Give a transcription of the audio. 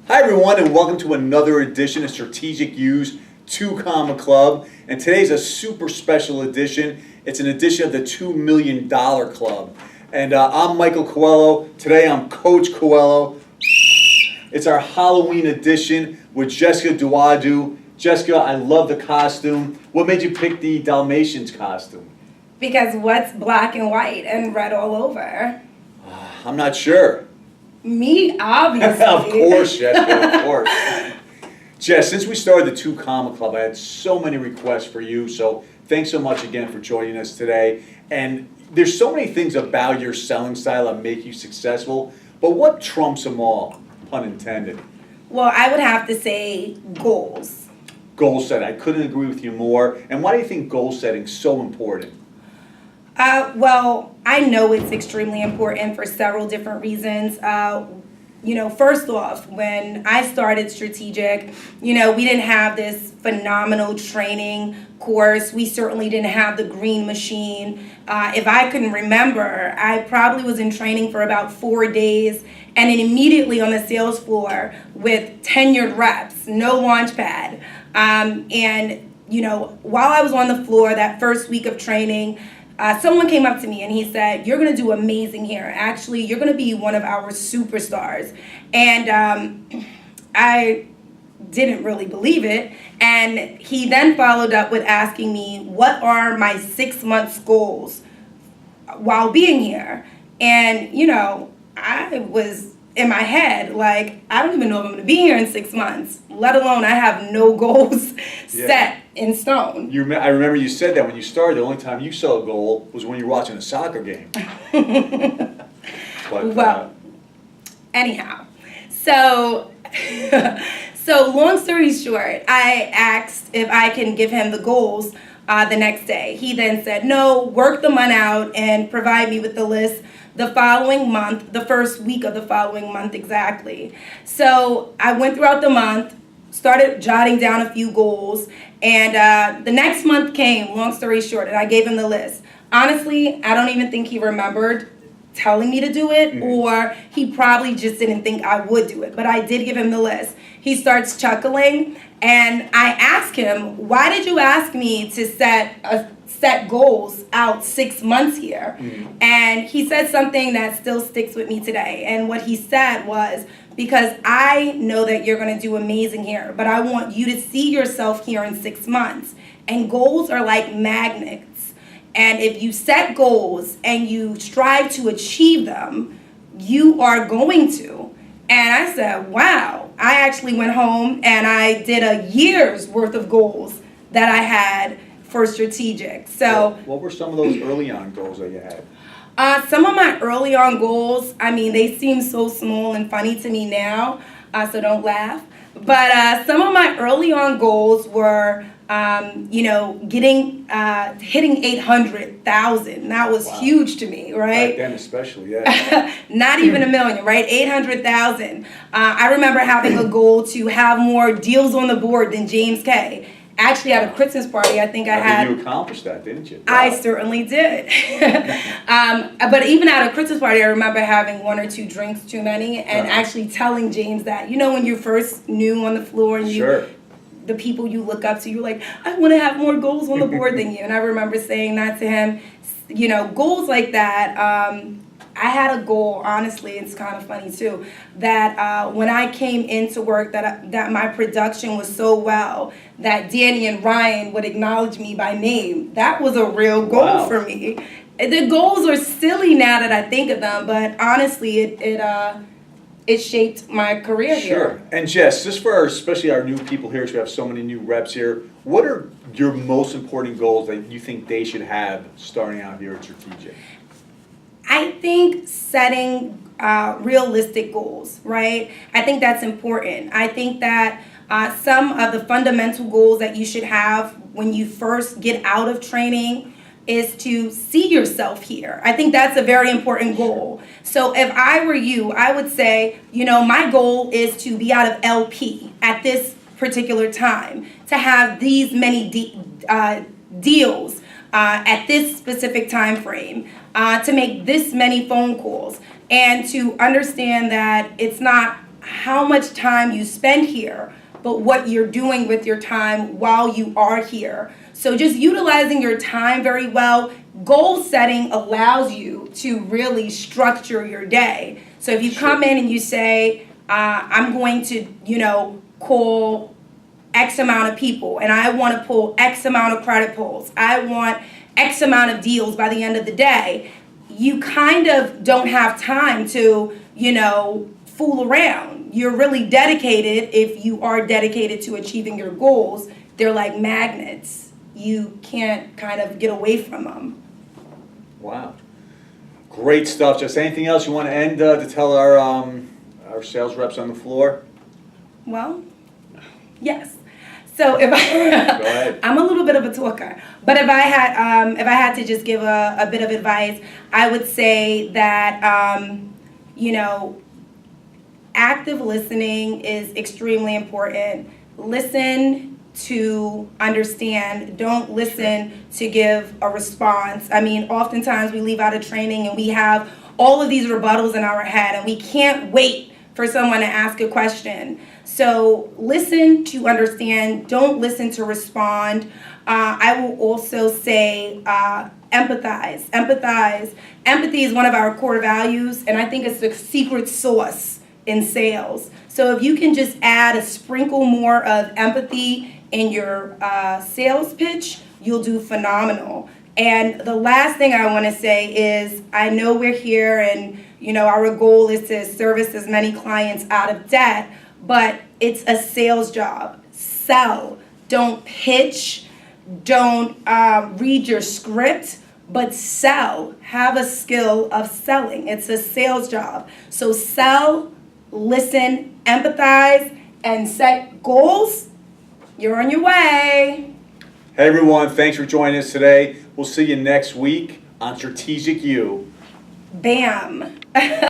Hi everyone, and welcome to another edition of Strategic U's 2 Comma Club. And today's a super special edition. It's an edition of the $2 Million Club. And I'm Michael Coelho. Today I'm Coach Coelho. It's our Halloween edition with Jessica Duadu. Jessica, I love the costume. What made you pick the Dalmatians costume? Because what's black and white and red all over? I'm not sure. Me, obviously. Of course, Jessica, of course. Jess, since we started the 2 Comma Club, I had so many requests for you, so thanks so much again for joining us today. And there's so many things about your selling style that make you successful, but what trumps them all, pun intended? Well, I would have to say goals. Goal setting. I couldn't agree with you more. And why do you think goal setting is so important? Well, I know it's extremely important for several different reasons. First off, when I started Strategic, we didn't have this phenomenal training course. We certainly didn't have the green machine. If I can remember, I probably was in training for about 4 days and then immediately on the sales floor with tenured reps, no launch pad. While I was on the floor that first week of training, someone came up to me and he said, "You're going to do amazing here. Actually, you're going to be one of our superstars." And I didn't really believe it. And he then followed up with asking me, what are my 6 months goals while being here? And, I was in my head, like, I don't even know if I'm going to be here in 6 months, let alone I have no goals set in stone. I remember you said that when you started, the only time you saw a goal was when you were watching a soccer game. Anyhow, so long story short, I asked if I can give him the goals the next day. He then said, no, work the month out and provide me with the list the following month, the first week of the following month exactly. So I went throughout the month, started jotting down a few goals, and the next month came, long story short, and I gave him the list. Honestly, I don't even think he remembered telling me to do it, or he probably just didn't think I would do it, but I did give him the list. He starts chuckling, and I asked him, why did you ask me to set goals out 6 months here? And he said something that still sticks with me today. And what he said was, because I know that you're going to do amazing here, but I want you to see yourself here in 6 months. And goals are like magnets. And if you set goals and you strive to achieve them, you are going to. And I said, wow. I actually went home and I did a year's worth of goals that I had for Strategic. So what were some of those early on goals that you had? Some of my early on goals, they seem so small and funny to me now, so don't laugh. But some of my early on goals were, hitting 800,000. That was huge to me, right? Back then especially, yeah. Not even a million, right? 800,000. I remember having a goal to have more deals on the board than James K. Actually, at a Christmas party, I think you accomplished that, didn't you? Wow. I certainly did. But even at a Christmas party, I remember having 1 or 2 drinks too many and actually telling James that, when you're first new on the floor and the people you look up to, you're like, I want to have more goals on the board than you. And I remember saying that to him. Goals like that. I had a goal, honestly, it's kind of funny too, that when I came into work, that my production was so well that Danny and Ryan would acknowledge me by name. That was a real goal for me. The goals are silly now that I think of them, but honestly, it shaped my career here. Sure. And Jess, just for especially our new people here, so we have so many new reps here, what are your most important goals that you think they should have starting out here at Strategic? I think setting realistic goals, right? I think that's important. I think that some of the fundamental goals that you should have when you first get out of training is to see yourself here. I think that's a very important goal. So if I were you, I would say, my goal is to be out of LP at this particular time, to have these many deals at this specific time frame, to make this many phone calls, and to understand that it's not how much time you spend here, but what you're doing with your time while you are here. So just utilizing your time very well. Goal setting allows you to really structure your day. So if you come in and you say, I'm going to, call X amount of people, and I want to pull X amount of credit pulls. I want X amount of deals by the end of the day. You kind of don't have time to, fool around. You're really dedicated. If you are dedicated to achieving your goals, they're like magnets. You can't kind of get away from them. Wow. Great stuff. Just anything else you want to end to tell our sales reps on the floor? Well, yes. So if Go ahead. I'm a little bit of a talker, but if I had to just give a bit of advice, I would say that active listening is extremely important. Listen to understand. Don't listen to give a response. I mean, oftentimes we leave out of training and we have all of these rebuttals in our head, and we can't wait for someone to ask a question. So listen to understand. Don't listen to respond. I will also say empathize. Empathy is one of our core values, and I think it's the secret sauce in sales. So if you can just add a sprinkle more of empathy in your sales pitch, you'll do phenomenal. And the last thing I want to say is, I know we're here and our goal is to service as many clients out of debt, but it's a sales job. Sell. Don't pitch. Don't read your script, but sell. Have a skill of selling. It's a sales job. So sell, listen, empathize, and set goals. You're on your way. Hey everyone, thanks for joining us today. We'll see you next week on Strategic You. Bam.